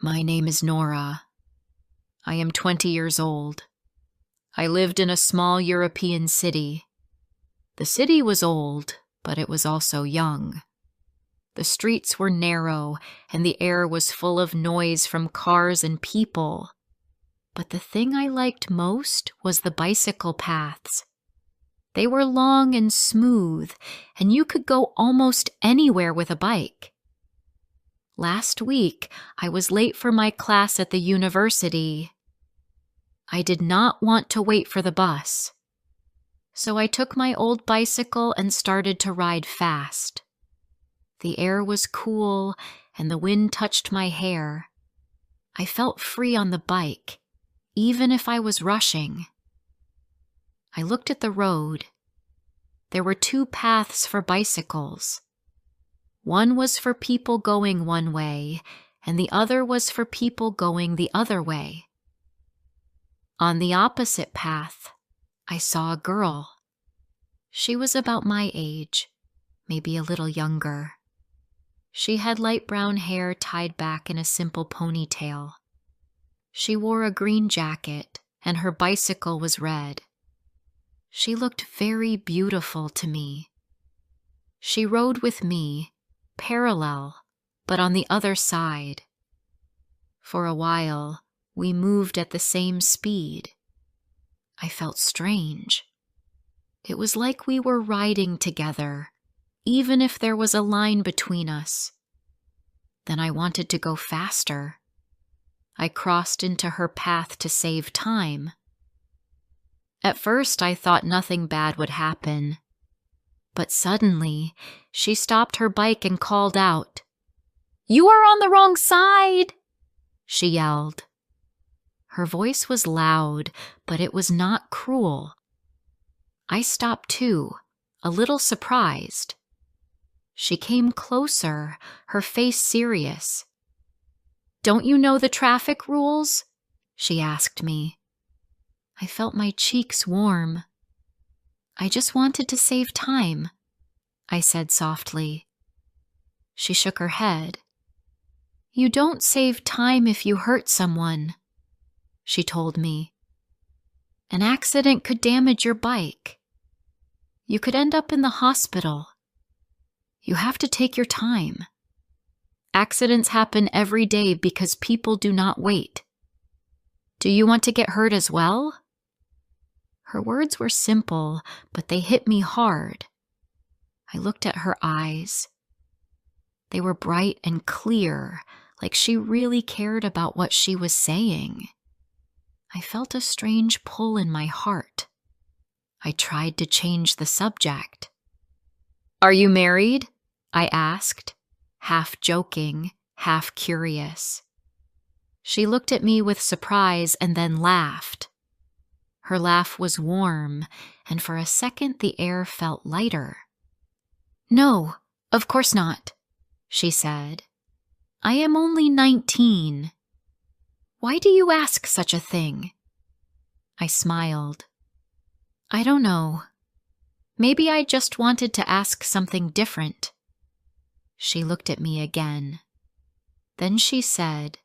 My name is Nora. I am 20 years old. I lived in a small European city. The city was old, but it was also young. The streets were narrow, and the air was full of noise from cars and people. But the thing I liked most was the bicycle paths. They were long and smooth, and you could go almost anywhere with a bike. Last week, I was late for my class at the university. I did not want to wait for the bus, so I took my old bicycle and started to ride fast. The air was cool, and the wind touched my hair. I felt free on the bike, even if I was rushing. I looked at the road. There were 2 paths for bicycles. One was for people going one way, and the other was for people going the other way. On the opposite path, I saw a girl. She was about my age, maybe a little younger. She had light brown hair tied back in a simple ponytail. She wore a green jacket, and her bicycle was red. She looked very beautiful to me. She rode with me, parallel, but on the other side. For a while, we moved at the same speed. I felt strange. It was like we were riding together, even if there was a line between us. Then I wanted to go faster. I crossed into her path to save time. At first, I thought nothing bad would happen. But suddenly, she stopped her bike and called out, "You are on the wrong side!" she yelled. Her voice was loud, but it was not cruel. I stopped too, a little surprised. She came closer, her face serious. "Don't you know the traffic rules?" she asked me. I felt my cheeks warm. "I just wanted to save time," I said softly. She shook her head. "You don't save time if you hurt someone," she told me. "An accident could damage your bike. You could end up in the hospital. You have to take your time. Accidents happen every day because people do not wait. Do you want to get hurt as well?" Her words were simple, but they hit me hard. I looked at her eyes. They were bright and clear, like she really cared about what she was saying. I felt a strange pull in my heart. I tried to change the subject. "Are you married?" I asked, half joking, half curious. She looked at me with surprise and then laughed. Her laugh was warm, and for a second the air felt lighter. "No, of course not," she said. "I am only 19. Why do you ask such a thing?" I smiled. "I don't know. Maybe I just wanted to ask something different." She looked at me again. Then she said,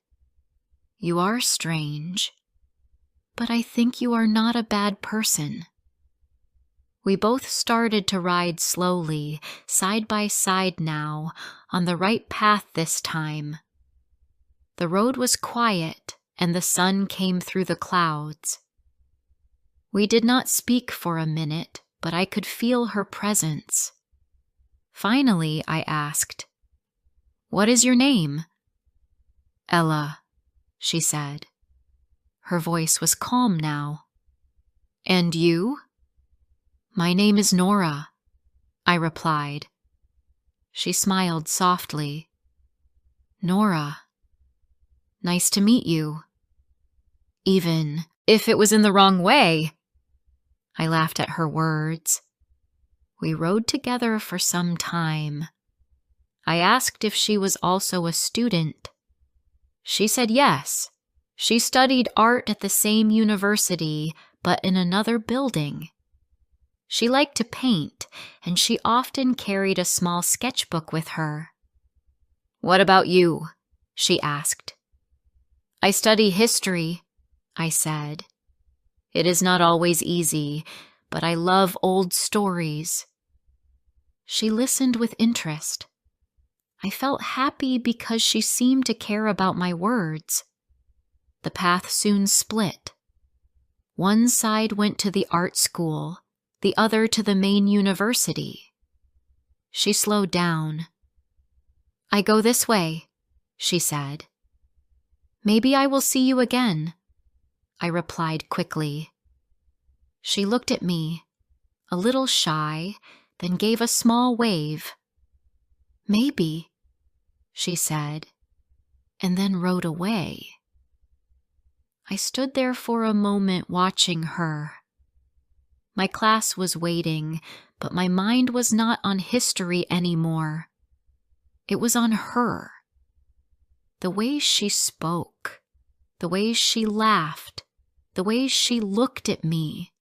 "You are strange, but I think you are not a bad person." We both started to ride slowly, side by side now, on the right path this time. The road was quiet, and the sun came through the clouds. We did not speak for a minute, but I could feel her presence. Finally, I asked, "What is your name?" "Ella," she said. Her voice was calm now. "And you?" "My name is Nora," I replied. She smiled softly. "Nora, nice to meet you." "Even if it was in the wrong way." I laughed at her words. We rode together for some time. I asked if she was also a student. She said yes. She studied art at the same university, but in another building. She liked to paint, and she often carried a small sketchbook with her. "What about you?" she asked. I study history, I said. It is not always easy, but I love old stories. She listened with interest. I felt happy because she seemed to care about my words. The path soon split. One side went to the art school, the other to the main university. She slowed down. I go this way, she said. Maybe I will see you again, I replied quickly. She looked at me, a little shy, then gave a small wave. Maybe, she said, and then rode away. I stood there for a moment watching her. My class was waiting, but my mind was not on history anymore. It was on her. The way she spoke, the way she laughed, the way she looked at me.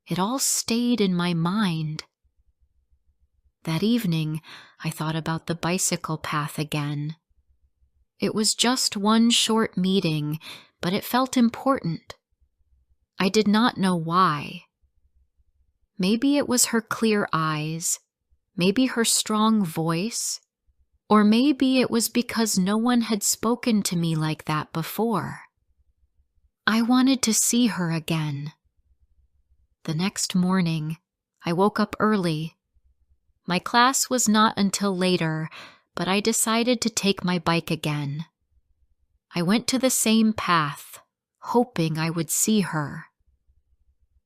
It all stayed in my mind. That evening, I thought about the bicycle path again. It was just one short meeting, but it felt important. I did not know why. Maybe it was her clear eyes, maybe her strong voice, or maybe it was because no one had spoken to me like that before. I wanted to see her again. The next morning, I woke up early. My class was not until later, but I decided to take my bike again. I went to the same path, hoping I would see her.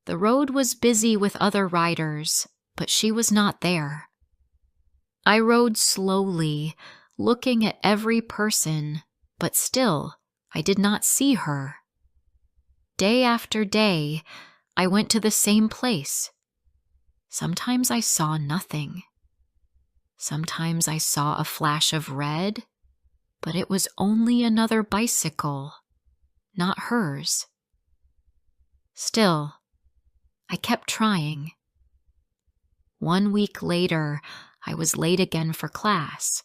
The road was busy with other riders, but she was not there. I rode slowly, looking at every person, but still, I did not see her. Day after day, I went to the same place. Sometimes I saw nothing. Sometimes I saw a flash of red, but it was only another bicycle, not hers. Still, I kept trying. 1 week later, I was late again for class.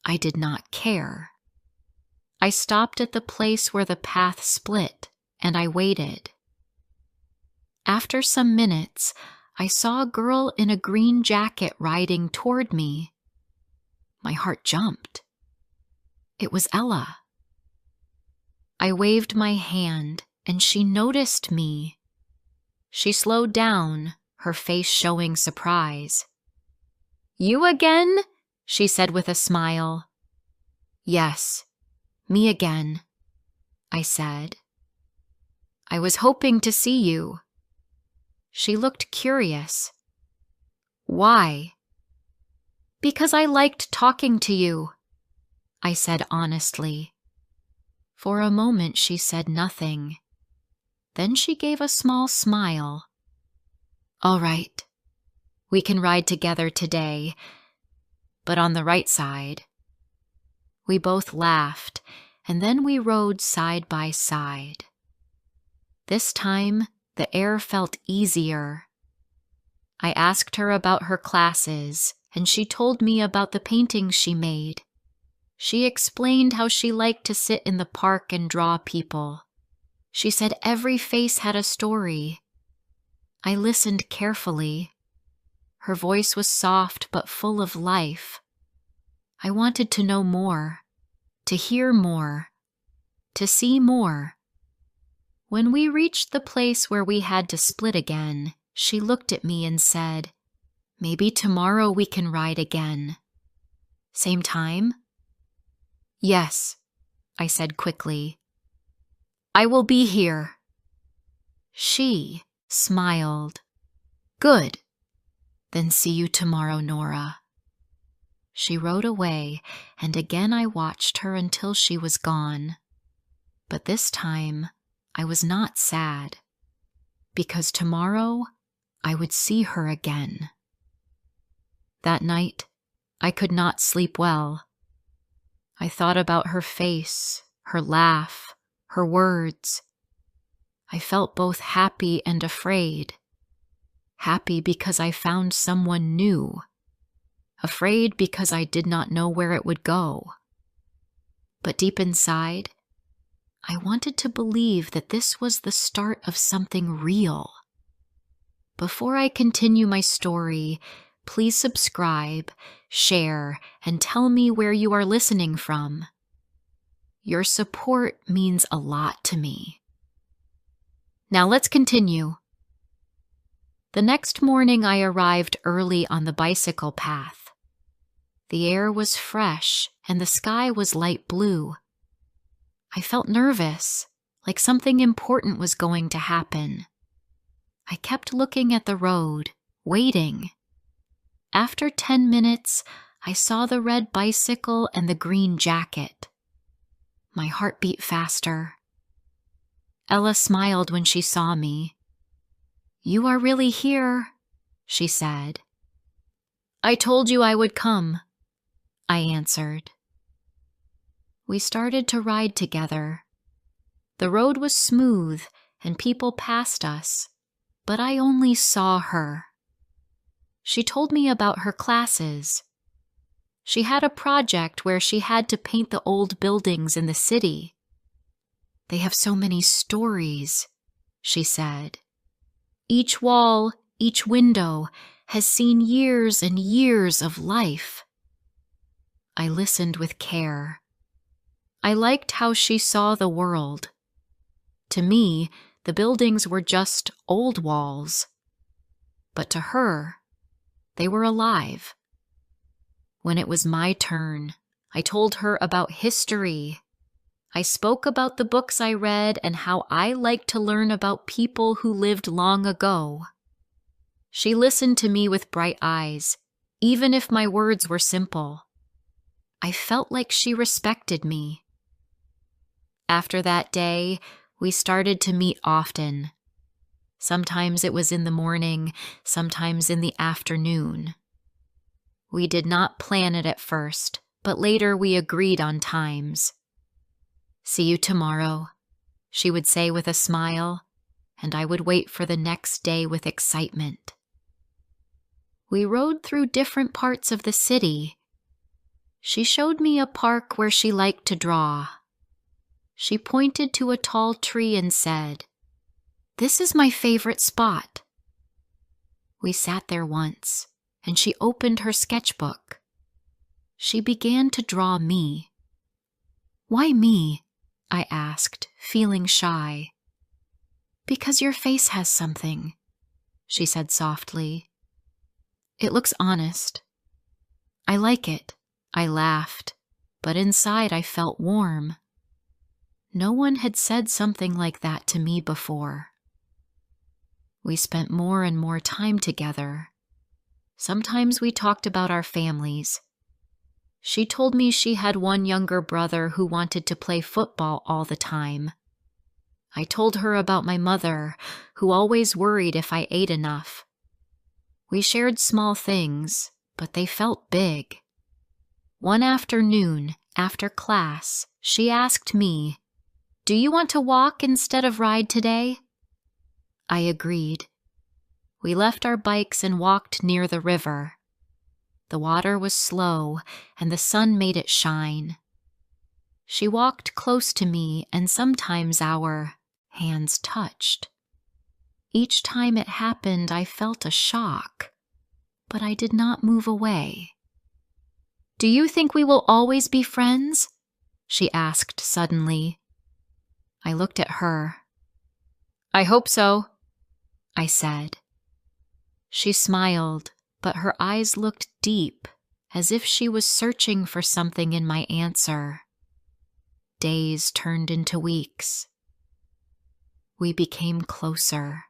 I did not care. I stopped at the place where the path split, and I waited. After some minutes, I saw a girl in a green jacket riding toward me. My heart jumped. It was Ella. I waved my hand, and she noticed me. She slowed down, her face showing surprise. "You again?" she said with a smile. "Yes, me again," I said. "I was hoping to see you." She looked curious. "Why?" "Because I liked talking to you," I said honestly. For a moment she said nothing. Then she gave a small smile. "All right, we can ride together today, but on the right side." We both laughed, and then we rode side by side. This time, the air felt easier. I asked her about her classes, and she told me about the paintings she made. She explained how she liked to sit in the park and draw people. She said every face had a story. I listened carefully. Her voice was soft but full of life. I wanted to know more, to hear more, to see more. When we reached the place where we had to split again, she looked at me and said, "Maybe tomorrow we can ride again." "Same time?" "Yes," I said quickly. "I will be here." She smiled. "Good. Then see you tomorrow, Nora." She rode away, and again I watched her until she was gone. But this time, I was not sad, because tomorrow I would see her again. That night, I could not sleep well. I thought about her face, her laugh, her words. I felt both happy and afraid. Happy because I found someone new. Afraid because I did not know where it would go. But deep inside, I wanted to believe that this was the start of something real. Before I continue my story, please subscribe, share, and tell me where you are listening from. Your support means a lot to me. Now let's continue. The next morning I arrived early on the bicycle path. The air was fresh and the sky was light blue. I felt nervous, like something important was going to happen. I kept looking at the road, waiting. After 10 minutes, I saw the red bicycle and the green jacket. My heart beat faster. Ella smiled when she saw me. "You are really here," she said. "I told you I would come," I answered. We started to ride together. The road was smooth and people passed us, but I only saw her. She told me about her classes. She had a project where she had to paint the old buildings in the city. "They have so many stories," she said. "Each wall, each window has seen years and years of life." I listened with care. I liked how she saw the world. To me, the buildings were just old walls. But to her, they were alive. When it was my turn, I told her about history. I spoke about the books I read and how I liked to learn about people who lived long ago. She listened to me with bright eyes, even if my words were simple. I felt like she respected me. After that day, we started to meet often. Sometimes it was in the morning, sometimes in the afternoon. We did not plan it at first, but later we agreed on times. "See you tomorrow," she would say with a smile, and I would wait for the next day with excitement. We rode through different parts of the city. She showed me a park where she liked to draw. She pointed to a tall tree and said, "This is my favorite spot." We sat there once, and she opened her sketchbook. She began to draw me. "Why me?" I asked, feeling shy. "Because your face has something," she said softly. "It looks honest." "I like it," I laughed, but inside I felt warm. No one had said something like that to me before. We spent more and more time together. Sometimes we talked about our families. She told me she had one younger brother who wanted to play football all the time. I told her about my mother, who always worried if I ate enough. We shared small things, but they felt big. One afternoon, after class, she asked me, "Do you want to walk instead of ride today?" I agreed. We left our bikes and walked near the river. The water was slow, and the sun made it shine. She walked close to me, and sometimes our hands touched. Each time it happened, I felt a shock, but I did not move away. "Do you think we will always be friends?" she asked suddenly. I looked at her. "I hope so," I said. She smiled, but her eyes looked deep, as if she was searching for something in my answer. Days turned into weeks. We became closer.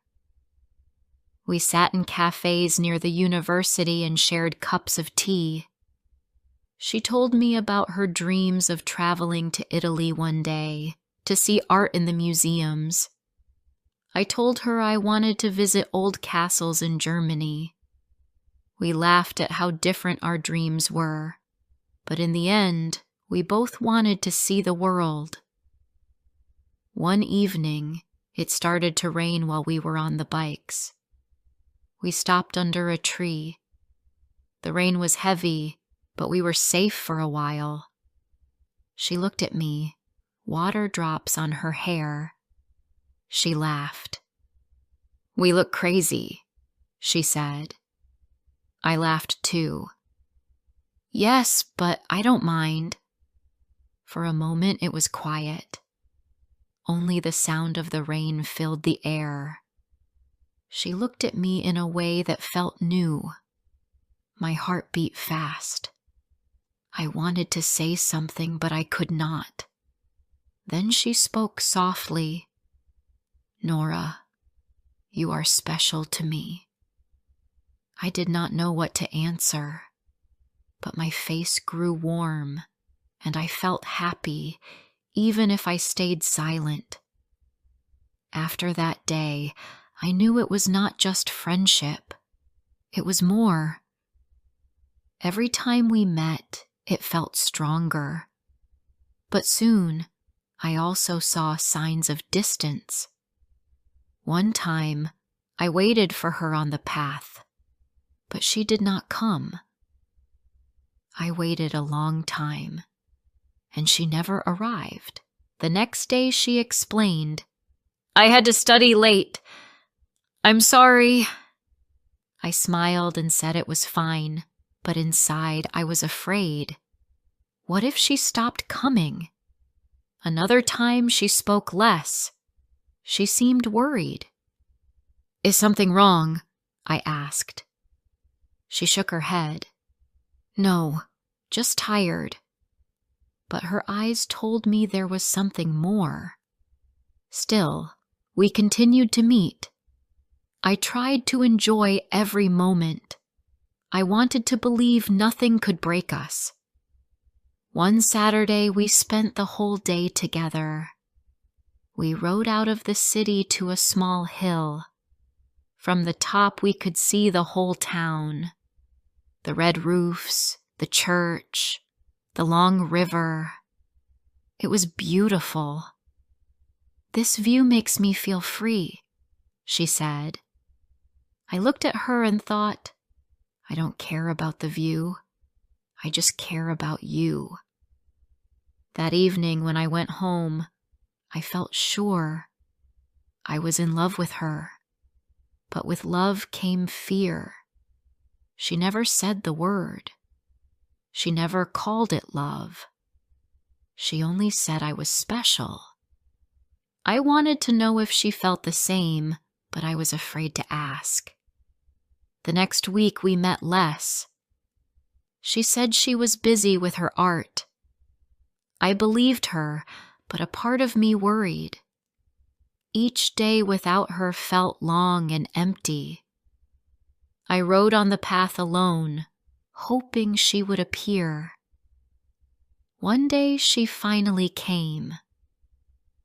We sat in cafes near the university and shared cups of tea. She told me about her dreams of traveling to Italy one day, to see art in the museums. I told her I wanted to visit old castles in Germany. We laughed at how different our dreams were, but in the end, we both wanted to see the world. One evening, it started to rain while we were on the bikes. We stopped under a tree. The rain was heavy, but we were safe for a while. She looked at me, water drops on her hair. She laughed. "We look crazy," she said. I laughed too. "Yes, but I don't mind." For a moment it was quiet. Only the sound of the rain filled the air. She looked at me in a way that felt new. My heart beat fast. I wanted to say something, but I could not. Then she spoke softly. "Nora, you are special to me." I did not know what to answer, but my face grew warm, and I felt happy, even if I stayed silent. After that day, I knew it was not just friendship. It was more. Every time we met, it felt stronger. But soon, I also saw signs of distance. One time, I waited for her on the path, but she did not come. I waited a long time, and she never arrived. The next day she explained, "I had to study late. I'm sorry." I smiled and said it was fine, but inside I was afraid. What if she stopped coming? Another time she spoke less. She seemed worried. "Is something wrong?" I asked. She shook her head. "No, just tired." But her eyes told me there was something more. Still, we continued to meet. I tried to enjoy every moment. I wanted to believe nothing could break us. One Saturday, we spent the whole day together. We rode out of the city to a small hill. From the top, we could see the whole town. The red roofs, the church, the long river. It was beautiful. "This view makes me feel free," she said. I looked at her and thought, I don't care about the view. I just care about you. That evening when I went home, I felt sure I was in love with her. But with love came fear. She never said the word. She never called it love. She only said I was special. I wanted to know if she felt the same, but I was afraid to ask. The next week we met less. She said she was busy with her art. I believed her, but a part of me worried. Each day without her felt long and empty. I rode on the path alone, hoping she would appear. One day she finally came.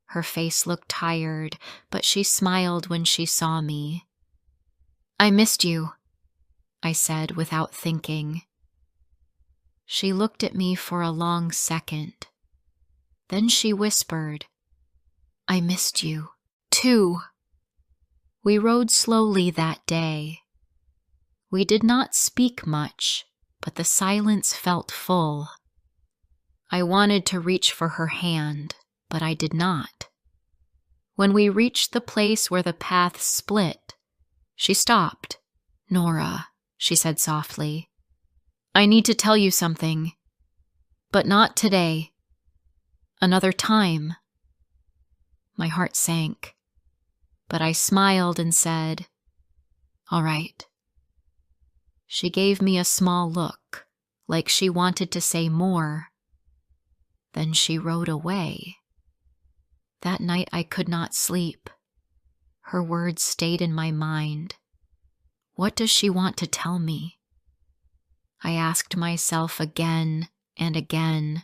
Her face looked tired, but she smiled when she saw me. "I missed you," I said without thinking. She looked at me for a long second. Then she whispered, "I missed you, too." We rode slowly that day. We did not speak much, but the silence felt full. I wanted to reach for her hand, but I did not. When we reached the place where the paths split, she stopped. "Nora," she said softly, "I need to tell you something, but not today. Another time." My heart sank, but I smiled and said, "All right." She gave me a small look, like she wanted to say more. Then she rode away. That night I could not sleep. Her words stayed in my mind. What does she want to tell me? I asked myself again and again.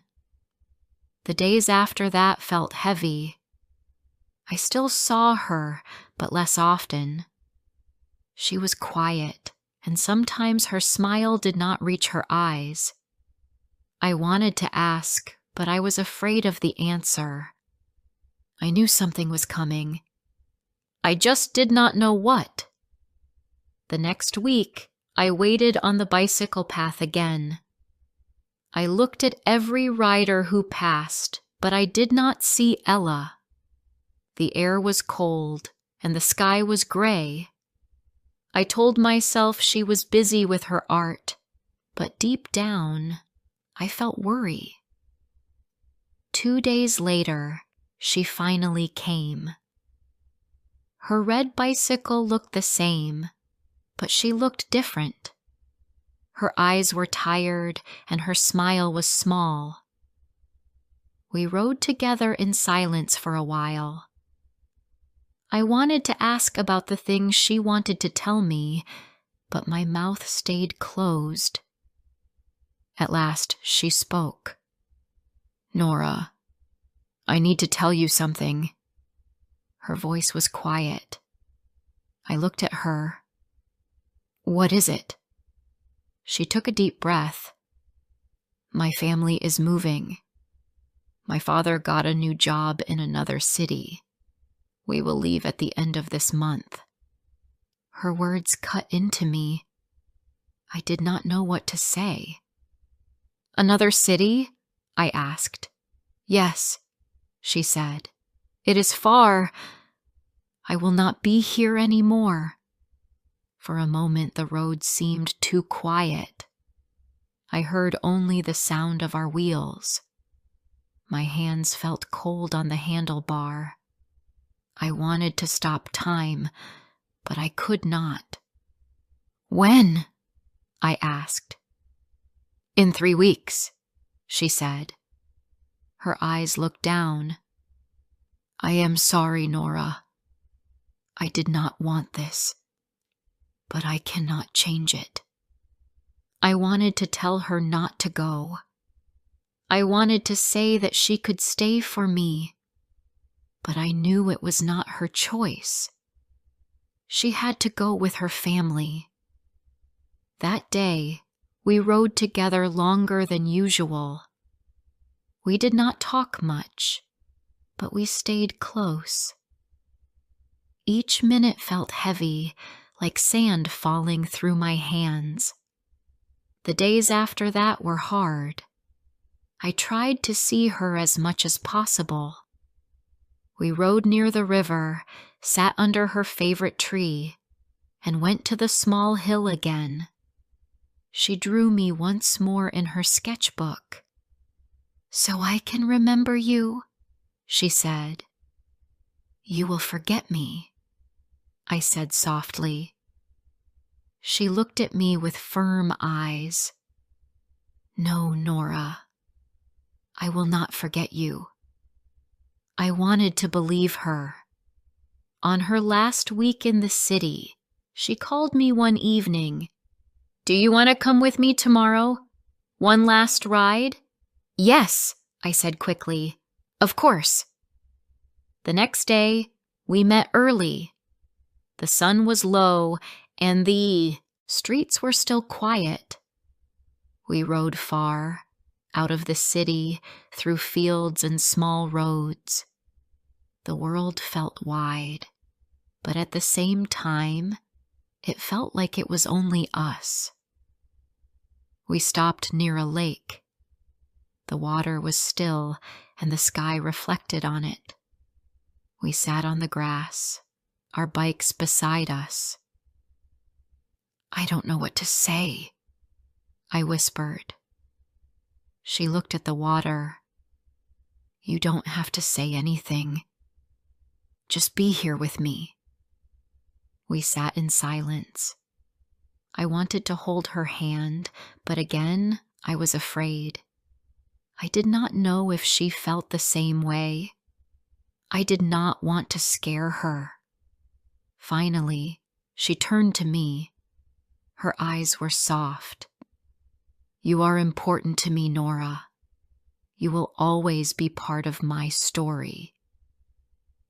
The days after that felt heavy. I still saw her, but less often. She was quiet, and sometimes her smile did not reach her eyes. I wanted to ask, but I was afraid of the answer. I knew something was coming. I just did not know what. The next week, I waited on the bicycle path again. I looked at every rider who passed, but I did not see Ella. The air was cold and the sky was gray. I told myself she was busy with her art, but deep down, I felt worry. 2 days later, she finally came. Her red bicycle looked the same, but she looked different. Her eyes were tired and her smile was small. We rode together in silence for a while. I wanted to ask about the things she wanted to tell me, but my mouth stayed closed. At last, she spoke. "Nora, I need to tell you something." Her voice was quiet. I looked at her. "What is it?" She took a deep breath. "My family is moving. My father got a new job in another city. We will leave at the end of this month." Her words cut into me. I did not know what to say. "Another city?" I asked. "Yes," she said. "It is far. I will not be here anymore." For a moment the road seemed too quiet. I heard only the sound of our wheels. My hands felt cold on the handlebar. I wanted to stop time, but I could not. "When?" I asked. "In 3 weeks," she said. Her eyes looked down. "I am sorry, Nora. I did not want this, but I cannot change it." I wanted to tell her not to go. I wanted to say that she could stay for me, but I knew it was not her choice. She had to go with her family. That day, we rode together longer than usual. We did not talk much, but we stayed close. Each minute felt heavy, like sand falling through my hands. The days after that were hard. I tried to see her as much as possible. We rode near the river, sat under her favorite tree, and went to the small hill again. She drew me once more in her sketchbook. "So I can remember you," she said. "You will forget me," I said softly. She looked at me with firm eyes. "No, Nora, I will not forget you." I wanted to believe her. On her last week in the city, she called me one evening. "Do you want to come with me tomorrow? One last ride?" "Yes," I said quickly. "Of course." The next day, we met early. The sun was low, and the streets were still quiet. We rode far, out of the city, through fields and small roads. The world felt wide, but at the same time, it felt like it was only us. We stopped near a lake. The water was still, and the sky reflected on it. We sat on the grass, our bikes beside us. "I don't know what to say," I whispered. She looked at the water. "You don't have to say anything. Just be here with me." We sat in silence. I wanted to hold her hand, but again I was afraid. I did not know if she felt the same way. I did not want to scare her. Finally, she turned to me. Her eyes were soft. "You are important to me, Nora. You will always be part of my story."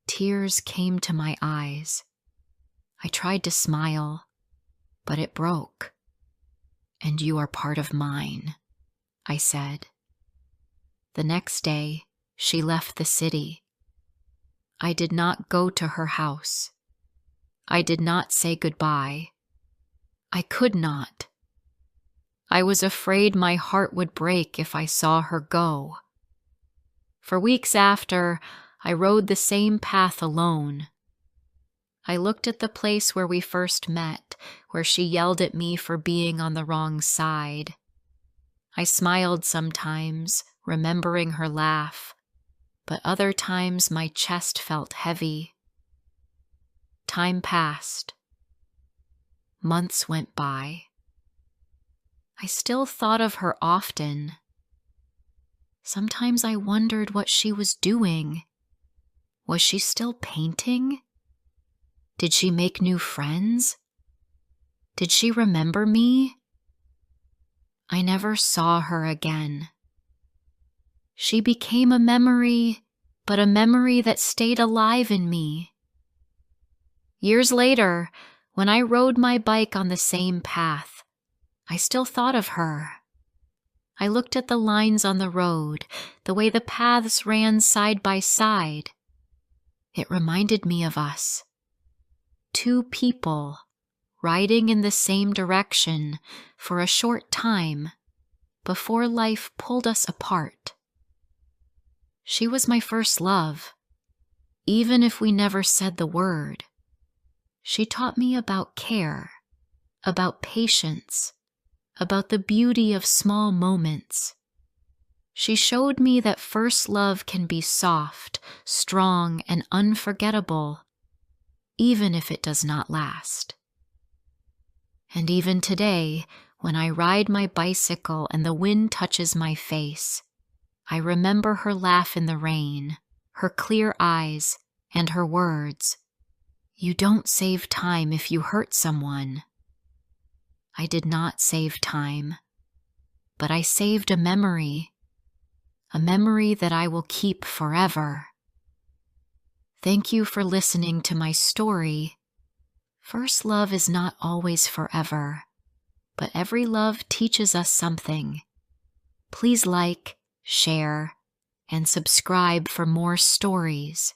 Tears came to my eyes. I tried to smile, but it broke. "And you are part of mine," I said. The next day, she left the city. I did not go to her house. I did not say goodbye. I could not. I was afraid my heart would break if I saw her go. For weeks after, I rode the same path alone. I looked at the place where we first met, where she yelled at me for being on the wrong side. I smiled sometimes, remembering her laugh, but other times my chest felt heavy. Time passed. Months went by. I still thought of her often. Sometimes I wondered what she was doing. Was she still painting? Did she make new friends? Did she remember me? I never saw her again. She became a memory, but a memory that stayed alive in me. Years later, when I rode my bike on the same path, I still thought of her. I looked at the lines on the road, the way the paths ran side by side. It reminded me of us. Two people riding in the same direction for a short time before life pulled us apart. She was my first love, even if we never said the word. She taught me about care, about patience, about the beauty of small moments. She showed me that first love can be soft, strong, and unforgettable, even if it does not last. And even today, when I ride my bicycle and the wind touches my face, I remember her laugh in the rain, her clear eyes, and her words, "You don't save time if you hurt someone." I did not save time, but I saved a memory that I will keep forever. Thank you for listening to my story. First love is not always forever, but every love teaches us something. Please like, share, and subscribe for more stories.